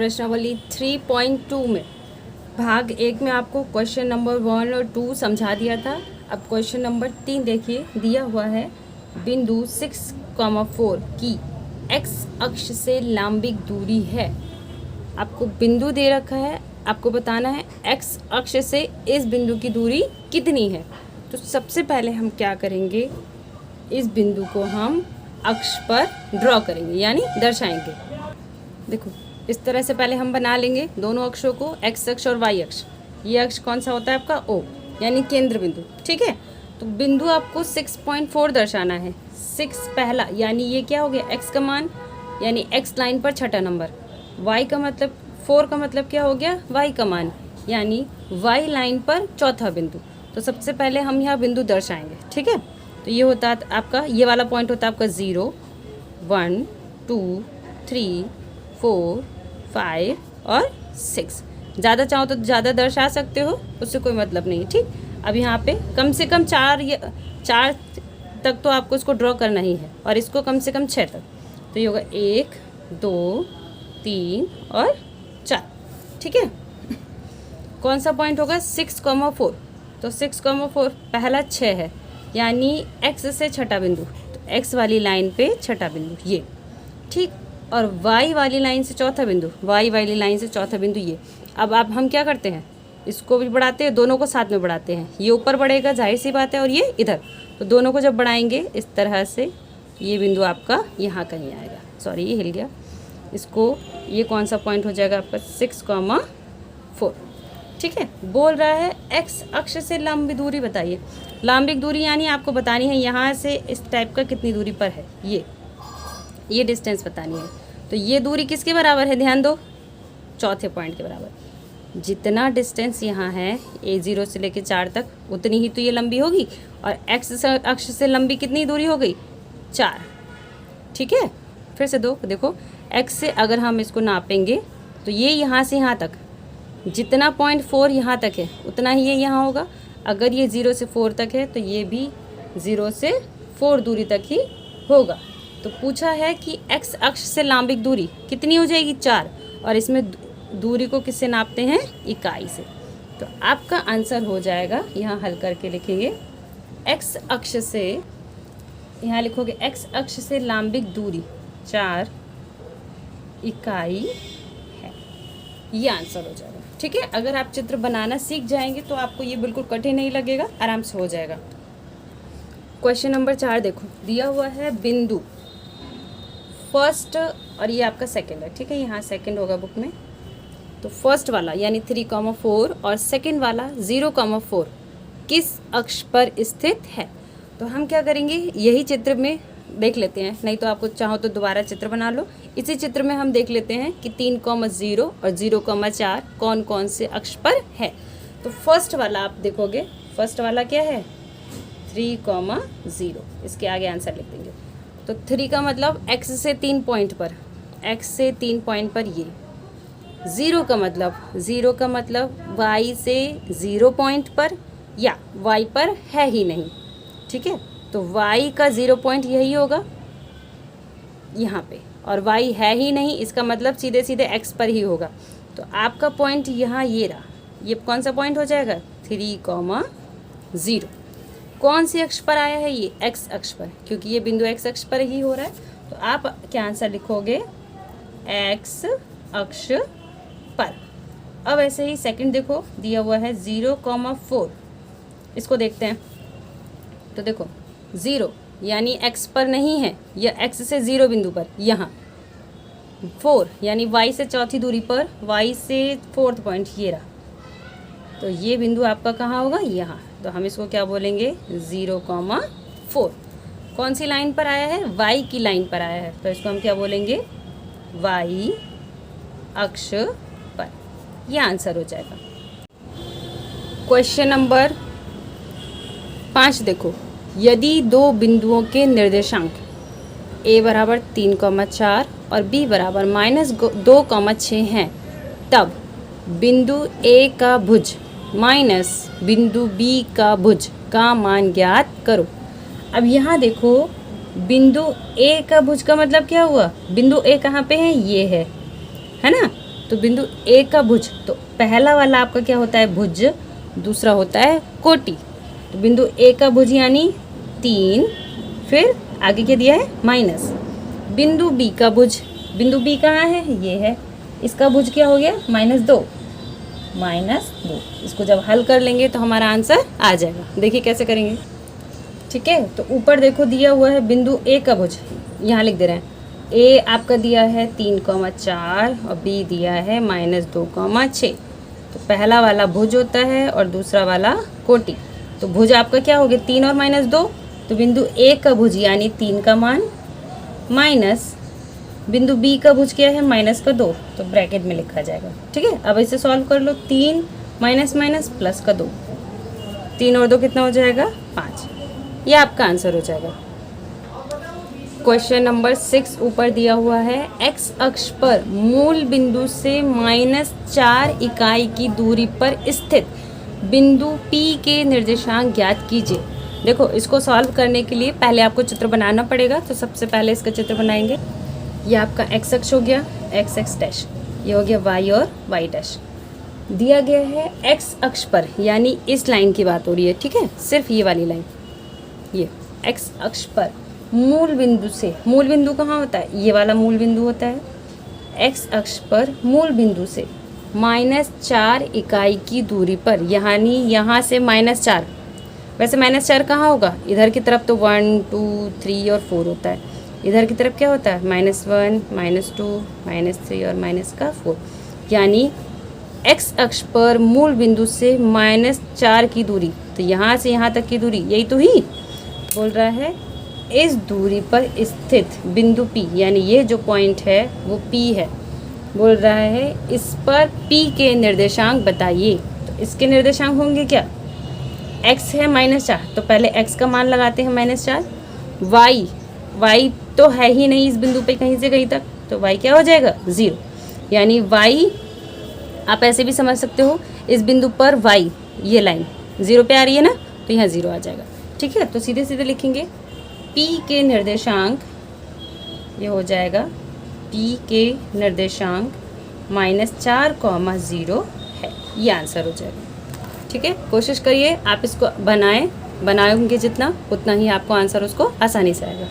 प्रश्नावली 3.2 में भाग 1 में आपको क्वेश्चन नंबर 1 और 2 समझा दिया था। अब क्वेश्चन नंबर 3 देखिए, दिया हुआ है बिंदु 6,4 की x अक्ष से लंबिक दूरी है। आपको बिंदु दे रखा है, आपको बताना है x अक्ष से इस बिंदु की दूरी कितनी है। तो सबसे पहले हम क्या करेंगे, इस बिंदु को हम अक्ष पर ड्रॉ करेंगे यानी दर्शाएंगे। देखो इस तरह से पहले हम बना लेंगे दोनों अक्षों को, x अक्ष और y अक्ष। ये अक्ष कौन सा होता है आपका O यानी केंद्र बिंदु, ठीक है। तो बिंदु आपको 6.4 दर्शाना है। 6 पहला यानी ये क्या हो गया, x का मान यानी x लाइन पर छठा नंबर, y का मतलब 4 का मतलब क्या हो गया, y का मान यानी y लाइन पर चौथा बिंदु। तो सबसे पहले हम यहाँ बिंदु दर्शाएंगे, ठीक है। तो ये होता है आपका, ये वाला पॉइंट होता है आपका 0, 1, 2, 3, 4, 5 और 6। ज़्यादा चाहो तो ज़्यादा दर्शा सकते हो, उससे कोई मतलब नहीं, ठीक। अब यहाँ पे कम से कम 4 तक तो आपको इसको ड्रॉ करना ही है और इसको कम से कम 6 तक। तो ये होगा 1, 2, 3 और 4, ठीक है। कौन सा पॉइंट होगा, 6,4। तो 6,4 पहला 6 है यानी x से छठा बिंदु, तो x वाली लाइन पे छठा बिंदु ये, ठीक। और y वाली लाइन से चौथा बिंदु, y वाली लाइन से चौथा बिंदु ये। अब हम क्या करते हैं, इसको भी बढ़ाते हैं, दोनों को साथ में बढ़ाते हैं। ये ऊपर बढ़ेगा जाहिर सी बात है और ये इधर, तो दोनों को जब बढ़ाएंगे इस तरह से ये बिंदु आपका यहाँ कहीं आएगा। सॉरी ये हिल गया। इसको ये कौन सा पॉइंट हो जाएगा आपका 6,4, ठीक है। बोल रहा है x अक्ष से लंबी दूरी बताइए। लंबिक दूरी यानी आपको बतानी है यहाँ से इस टाइप का कितनी दूरी पर है, ये डिस्टेंस बतानी है। तो ये दूरी किसके बराबर है, ध्यान दो, चौथे पॉइंट के बराबर। जितना डिस्टेंस यहाँ है A0 से लेके 4 तक, उतनी ही तो ये लंबी होगी। और x अक्ष से लंबी कितनी दूरी हो गई, 4, ठीक है। फिर से देखो x से अगर हम इसको नापेंगे तो ये यहाँ से यहाँ तक जितना 0.4 यहाँ तक है उतना ही ये यहाँ होगा। अगर ये 0 से 4 तक है तो ये भी 0 से 4 दूरी तक ही होगा। तो पूछा है कि x अक्ष से लंबिक दूरी कितनी हो जाएगी, 4, और इसमें दूरी को किससे नापते हैं, इकाई से। तो आपका आंसर हो जाएगा, यहाँ हल करके लिखेंगे x अक्ष से, यहाँ लिखोगे x अक्ष से लंबिक दूरी 4 इकाई है, ये आंसर हो जाएगा, ठीक है। अगर आप चित्र बनाना सीख जाएंगे तो आपको ये बिल्कुल कठिन नहीं लगेगा, आराम से हो जाएगा। क्वेश्चन नंबर 4 देखो, दिया हुआ है बिंदु फर्स्ट और ये आपका सेकंड है, ठीक है। यहाँ सेकंड होगा बुक में। तो फर्स्ट वाला यानी 3,4 और सेकंड वाला 0,4 किस अक्ष पर स्थित है। तो हम क्या करेंगे, यही चित्र में देख लेते हैं, नहीं तो आपको चाहो तो दोबारा चित्र बना लो। इसी चित्र में हम देख लेते हैं कि 3,0 और 0,4 कौन कौन से अक्ष पर है। तो फर्स्ट वाला आप देखोगे, फर्स्ट वाला क्या है, 3,0। इसके आगे आंसर लिख देंगे। तो 3 का मतलब x से 3 पॉइंट पर, x से 3 पॉइंट पर ये। 0 का मतलब y से 0 पॉइंट पर या y पर है ही नहीं, ठीक है। तो y का 0 पॉइंट यही होगा यहाँ पे, और y है ही नहीं, इसका मतलब सीधे सीधे x पर ही होगा। तो आपका पॉइंट यहाँ ये रहा, ये कौन सा पॉइंट हो जाएगा, 3,0। कौन सी अक्ष पर आया है, ये x अक्ष पर, क्योंकि ये बिंदु x अक्ष पर ही हो रहा है। तो आप क्या आंसर लिखोगे, x अक्ष पर। अब ऐसे ही सेकंड देखो, दिया हुआ है 0,4, इसको देखते हैं। तो देखो 0 यानी x पर नहीं है, यह x से 0 बिंदु पर यहाँ। 4 यानी y से चौथी दूरी पर, y से 4th पॉइंट ये रहा। तो ये बिंदु आपका कहाँ होगा, यहाँ। तो हम इसको क्या बोलेंगे, 0,4। कौन सी लाइन पर आया है, y की लाइन पर आया है, तो इसको हम क्या बोलेंगे, y अक्ष पर। यह आंसर हो जाएगा। क्वेश्चन नंबर 5 देखो, यदि दो बिंदुओं के निर्देशांक a बराबर 3,4 और b बराबर -2,6 हैं, तब बिंदु a का भुज माइनस बिंदु b का भुज का मान ज्ञात करो। अब यहाँ देखो, बिंदु a का भुज का मतलब क्या हुआ, बिंदु a कहाँ पे है, ये है ना। तो बिंदु ए का भुज, तो पहला वाला आपका क्या होता है भुज, दूसरा होता है कोटि। तो बिंदु ए का भुज यानी 3, फिर आगे क्या दिया है माइनस। बिंदु बी का भुज, बिंदु बी कहाँ है, ये है, इसका भुज क्या हो गया -2, -2। इसको जब हल कर लेंगे तो हमारा आंसर आ जाएगा। देखिए कैसे करेंगे, ठीक है। तो ऊपर देखो दिया हुआ है बिंदु ए का भुज, यहाँ लिख दे रहे हैं। ए आपका दिया है 3,4 और बी दिया है -2,6। तो पहला वाला भुज होता है और दूसरा वाला कोटि। तो भुज आपका क्या हो गया 3 और -2, तो बिंदु ए का भुज यानी 3 का मान माइनस बिंदु बी का भुज क्या है -2, तो ब्रैकेट में लिखा जाएगा, ठीक है। अब इसे सॉल्व कर लो, 3 माइनस माइनस प्लस का 2, 3 और 2 कितना हो जाएगा 5। ये आपका आंसर हो जाएगा। क्वेश्चन नंबर 6 ऊपर दिया हुआ है, एक्स अक्ष पर मूल बिंदु से -4 इकाई की दूरी पर स्थित बिंदु P के निर्देशांक ज्ञात कीजिए। देखो इसको सॉल्व करने के लिए पहले आपको चित्र बनाना पड़ेगा, तो सबसे पहले इसका चित्र बनाएंगे। ये आपका एक्स अक्ष हो गया, एक्स एक्स डैश, ये हो गया वाई और वाई डैश। दिया गया है एक्स अक्ष पर, यानी इस लाइन की बात हो रही है, ठीक है, सिर्फ ये वाली लाइन, ये एक्स अक्ष पर मूल बिंदु से, मूल बिंदु कहाँ होता है, ये वाला मूल बिंदु होता है। एक्स अक्ष पर मूल बिंदु से -4 इकाई की दूरी पर, यानी यहाँ से -4, वैसे -4 कहाँ होगा, इधर की तरफ तो 1 2 3 और 4 होता है, इधर की तरफ क्या होता है -1 -2 -3 और -4, यानी एक्स अक्ष पर मूल बिंदु से -4 की दूरी, तो यहाँ से यहाँ तक की दूरी, यही तो ही बोल रहा है। इस दूरी पर स्थित बिंदु P, यानी ये जो पॉइंट है वो P है, बोल रहा है इस पर P के निर्देशांक बताइए। तो इसके निर्देशांक होंगे क्या, x है -4, तो पहले x का मान लगाते हैं -4, y तो है ही नहीं इस बिंदु पे कहीं से कहीं तक, तो y क्या हो जाएगा 0, यानी y आप ऐसे भी समझ सकते हो, इस बिंदु पर y ये लाइन 0 पे आ रही है ना, तो यहाँ 0 आ जाएगा, ठीक है। तो सीधे सीधे लिखेंगे P के निर्देशांक, ये हो जाएगा P के निर्देशांक -4,0 है, ये आंसर हो जाएगा, ठीक है। कोशिश करिए आप इसको बनाएंगे जितना उतना ही आपको आंसर उसको आसानी से आएगा।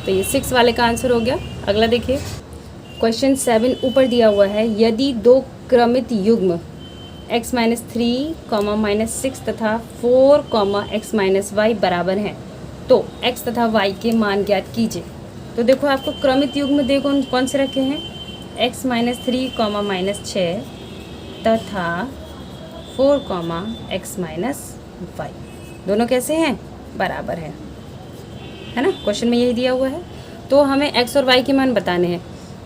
तो ये 6 वाले का आंसर हो गया। अगला देखिए क्वेश्चन 7 ऊपर दिया हुआ है, यदि 2 क्रमित युग्म x -3, -6 तथा 4, x -y बराबर हैं, तो x तथा y के मान ज्ञात कीजिए। तो देखो आपको क्रमित युग्म देखो कौन से रखे हैं, x -3, -6 तथा 4, x -y, दोनों कैसे हैं, बराबर हैं, है ना, क्वेश्चन में यही दिया हुआ है। तो हमें x और y के मान बताने हैं।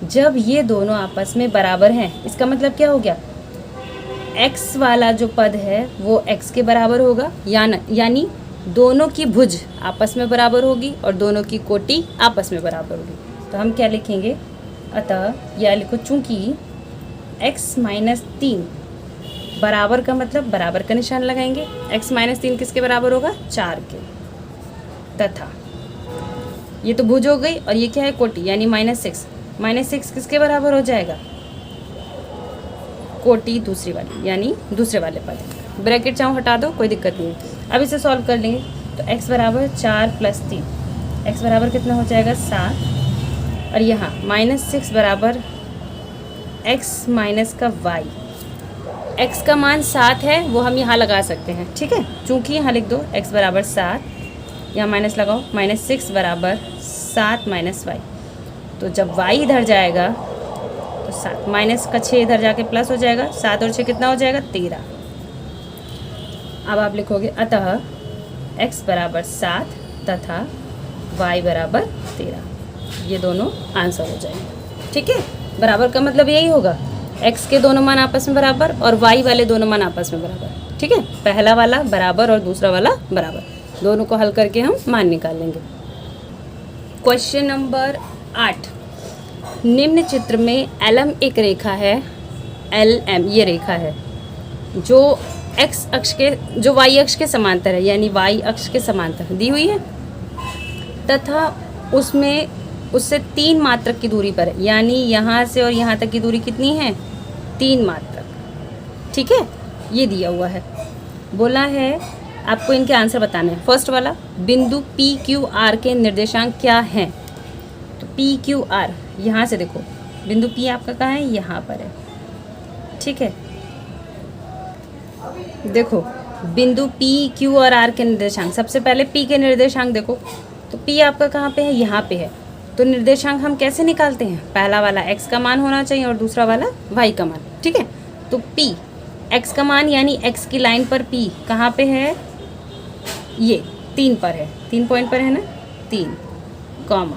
जब ये दोनों आपस में बराबर हैं, इसका मतलब क्या हो गया, x वाला जो पद है वो x के बराबर होगा, यानी दोनों की भुज आपस में बराबर होगी और दोनों की कोटि आपस में बराबर होगी। तो हम क्या लिखेंगे, अतः या लिखो चूंकि x -3 बराबर का मतलब बराबर का निशान लगाएंगे, x -3 किसके बराबर होगा 4 के, तथा ये तो भुज हो गई और ये क्या है कोटि, यानी -6 किसके बराबर हो जाएगा, कोटि दूसरी वाली, यानी दूसरे वाले पद। ब्रैकेट चाहो हटा दो, कोई दिक्कत नहीं है। अब इसे सॉल्व कर लेंगे, तो x बराबर 4 + 3, x बराबर कितना हो जाएगा 7, और यहाँ -6 बराबर x माइनस का y, x का मान 7 है वो हम यहाँ लगा सकते हैं, ठीक है, चूँकि यहाँ लिख दो x बराबर 7, यहाँ माइनस लगाओ, -6 बराबर 7 - y, तो जब y इधर जाएगा तो 7 माइनस का 6 इधर जाके प्लस हो जाएगा, 7 और 6 कितना हो जाएगा 13। अब आप लिखोगे अतः x बराबर 7 तथा y बराबर 13, ये दोनों आंसर हो जाएंगे, ठीक है। बराबर का मतलब यही होगा, x के दोनों मान आपस में बराबर और y वाले दोनों मान आपस में बराबर, ठीक है। पहला वाला बराबर और दूसरा वाला बराबर, दोनों को हल करके हम मान निकाल लेंगे। क्वेश्चन नंबर 8, निम्न चित्र में LM एक रेखा है, LM ये रेखा है जो x अक्ष के, जो y अक्ष के समांतर है, यानी y अक्ष के समांतर दी हुई है, तथा उससे 3 मात्रक की दूरी पर है, यानी यहाँ से और यहाँ तक की दूरी कितनी है 3 मात्रक। ठीक है, ये दिया हुआ है। बोला है आपको इनके आंसर बताने हैं। फर्स्ट वाला, बिंदु पी क्यू आर के निर्देशांक क्या हैं? तो पी क्यू आर, यहाँ से देखो बिंदु पी आपका कहाँ है? यहाँ पर है। ठीक है, देखो बिंदु पी क्यू और आर के निर्देशांक, सबसे पहले पी के निर्देशांक देखो, तो पी आपका कहाँ पे है? यहाँ पे है। तो निर्देशांक हम कैसे निकालते हैं? पहला वाला x का मान होना चाहिए और दूसरा वाला y का मान। ठीक है, तो p x का मान यानी x की लाइन पर p कहाँ पे है? ये 3 पर है, 3 पॉइंट पर है ना, 3 कॉमा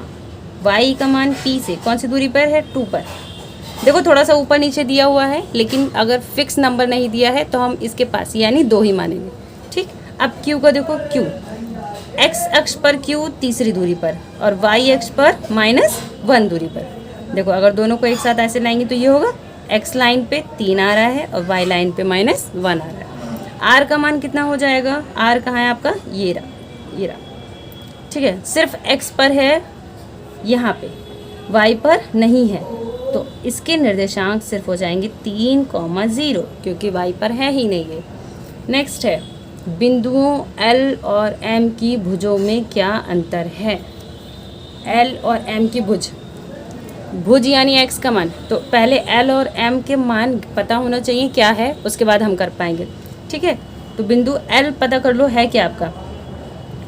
y का मान p से कौन सी दूरी पर है? 2 पर। देखो थोड़ा सा ऊपर नीचे दिया हुआ है, लेकिन अगर फिक्स नंबर नहीं दिया है तो हम इसके पास यानी 2 ही मानेंगे। ठीक, अब q को देखो, q x अक्ष पर q तीसरी दूरी पर और y अक्ष पर -1 दूरी पर। देखो अगर दोनों को एक साथ ऐसे लाएंगे तो ये होगा, x लाइन पे 3 आ रहा है और y लाइन पे -1 आ रहा है। r का मान कितना हो जाएगा? r कहाँ है आपका? ये रहा। ठीक है, सिर्फ x पर है यहाँ पे, y पर नहीं है, तो इसके निर्देशांक सिर्फ हो जाएंगे 3,0 क्योंकि y पर है ही नहीं है। नेक्स्ट है, बिंदुओं L और M की भुजों में क्या अंतर है? L और M की भुज यानी x का मान, तो पहले L और M के मान पता होना चाहिए क्या है, उसके बाद हम कर पाएंगे। ठीक है, तो बिंदु L पता कर लो है क्या आपका?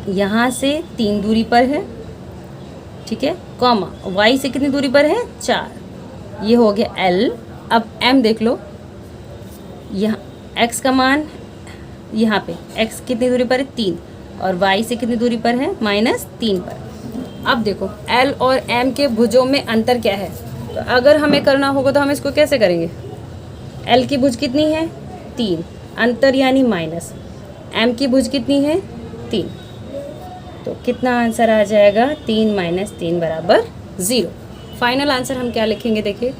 यहाँ से 3 दूरी पर है। ठीक है, कॉमा y से कितनी दूरी पर है? 4। ये हो गया L। अब M देख लो, यहाँ x का मान यहाँ पे x कितनी दूरी पर है? 3 और y से कितनी दूरी पर है? -3 पर। अब देखो L और M के भुजों में अंतर क्या है, तो अगर हमें करना होगा तो हम इसको कैसे करेंगे? L की भुज कितनी है? 3, अंतर यानी माइनस। M की भुज कितनी है? 3, तो कितना आंसर आ जाएगा? 3 - 3 बराबर 0। फाइनल आंसर हम क्या लिखेंगे? देखिए,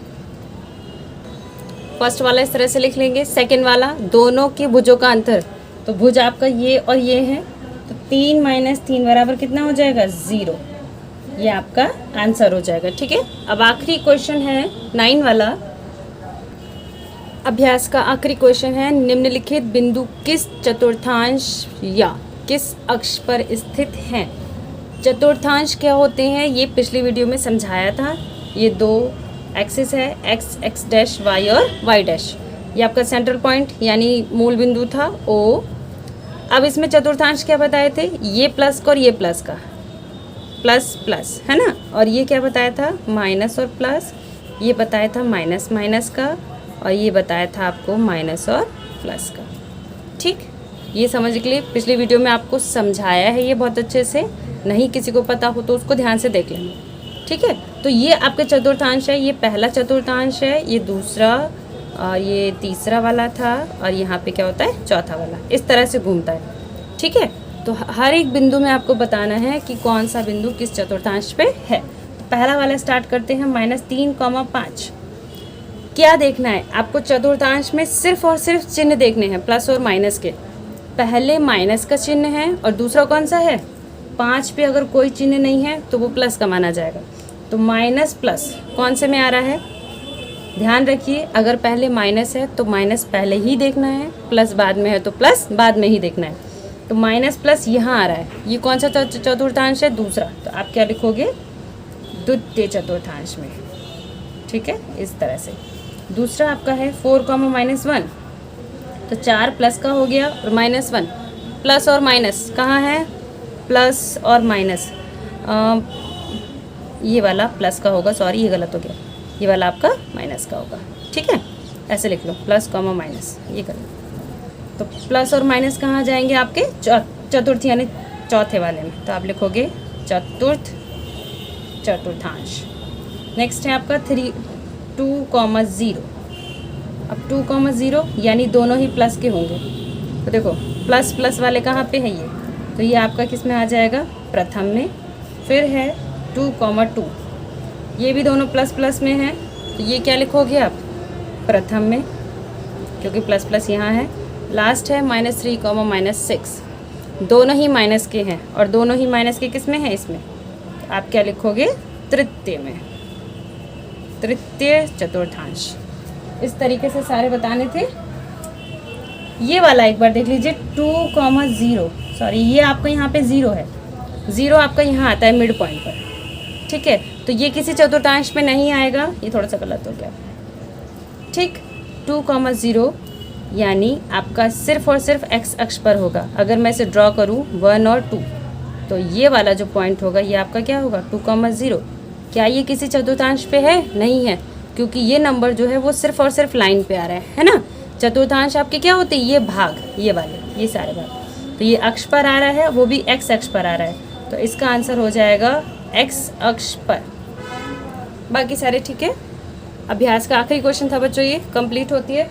फर्स्ट वाला इस तरह से लिख लेंगे, सेकंड वाला दोनों के भुजों का अंतर, तो भुज आपका ये और ये है, तो 3 - 3 बराबर कितना हो जाएगा? 0। ये आपका आंसर हो जाएगा। ठीक है, अब आखिरी क्वेश्चन है 9 वाला, अभ्यास का आखिरी क्वेश्चन है, निम्नलिखित बिंदु किस चतुर्थांश या किस अक्ष पर स्थित हैं? चतुर्थांश क्या होते हैं ये पिछली वीडियो में समझाया था। ये 2 एक्सिस है, x डैश y और y डैश, ये आपका सेंट्रल पॉइंट यानी मूल बिंदु था O। अब इसमें चतुर्थांश क्या बताए थे? ये प्लस का और ये प्लस का, प्लस प्लस है ना, और ये क्या बताया था? माइनस और प्लस, ये बताया था माइनस माइनस का, और ये बताया था आपको माइनस और प्लस का। ठीक, ये समझ के लिए पिछली वीडियो में आपको समझाया है ये बहुत अच्छे से, नहीं किसी को पता हो तो उसको ध्यान से देख लेना। ठीक है, तो ये आपके चतुर्थांश है, ये पहला चतुर्थांश है, ये दूसरा और ये तीसरा वाला था, और यहाँ पे क्या होता है? चौथा वाला। इस तरह से घूमता है। ठीक है, तो हर एक बिंदु में आपको बताना है कि कौन सा बिंदु किस चतुर्थांश पे है। तो पहला वाला स्टार्ट करते हैं, -3,5। क्या देखना है आपको? चतुर्थांश में सिर्फ और सिर्फ चिन्ह देखने हैं, प्लस और माइनस के। पहले माइनस का चिन्ह है और दूसरा कौन सा है? 5 पे अगर कोई चिन्ह नहीं है तो वो प्लस का माना जाएगा। तो माइनस प्लस कौन से में आ रहा है? ध्यान रखिए, अगर पहले माइनस है तो माइनस पहले ही देखना है, प्लस बाद में है तो प्लस बाद में ही देखना है। तो माइनस प्लस यहाँ आ रहा है, ये कौन सा चतुर्थांश है? दूसरा। तो आप क्या लिखोगे? द्वितीय चतुर्थांश में। ठीक है, इस तरह से। दूसरा आपका है 4,-1, तो 4 प्लस का हो गया और -1। प्लस और माइनस कहाँ है? प्लस और माइनस, ये वाला प्लस का होगा, सॉरी ये गलत हो गया, ये वाला आपका माइनस का होगा। ठीक है, ऐसे लिख लो, प्लस कॉमा माइनस, ये कर लो। तो प्लस और माइनस कहाँ जाएंगे? आपके चतुर्थ यानी चौथे वाले में, तो आप लिखोगे चतुर्थ चतुर्थांश। नेक्स्ट है आपका 2,0। अब 2,0 यानी दोनों ही प्लस के होंगे, तो देखो प्लस प्लस वाले कहाँ पे है? ये, तो ये आपका किस में आ जाएगा? प्रथम में। फिर है 2,2, ये भी दोनों प्लस प्लस में हैं, तो ये क्या लिखोगे आप? प्रथम में, क्योंकि प्लस प्लस यहाँ है। लास्ट है -3,-6, दोनों ही माइनस के हैं, और दोनों ही माइनस के किस में है? इसमें। तो आप क्या लिखोगे? तृतीय में, तृतीय चतुर्थांश। इस तरीके से सारे बताने थे। ये वाला एक बार देख लीजिए 2,0, सॉरी ये आपका यहाँ पे 0 है, 0 आपका यहाँ आता है मिड पॉइंट पर, ठीक है। तो ये किसी चतुर्थांश में नहीं आएगा, ये थोड़ा सा गलत हो गया, ठीक। 2,0 यानी आपका सिर्फ और सिर्फ एक्स अक्ष पर होगा। अगर मैं इसे ड्रॉ करूँ 1 और 2, तो ये वाला जो पॉइंट होगा ये आपका क्या होगा 2,0। क्या ये किसी चतुर्थांश पे है? नहीं है, क्योंकि ये नंबर जो है वो सिर्फ और सिर्फ लाइन पे आ रहा है ना। चतुर्थांश आपके क्या होते हैं? ये भाग, ये वाले, ये सारे भाग। तो ये अक्ष पर आ रहा है, वो भी एक्स अक्ष पर आ रहा है, तो इसका आंसर हो जाएगा एक्स अक्ष पर। बाकी सारे ठीक है। अभ्यास का आखिरी क्वेश्चन था बच्चों, ये कंप्लीट होती है।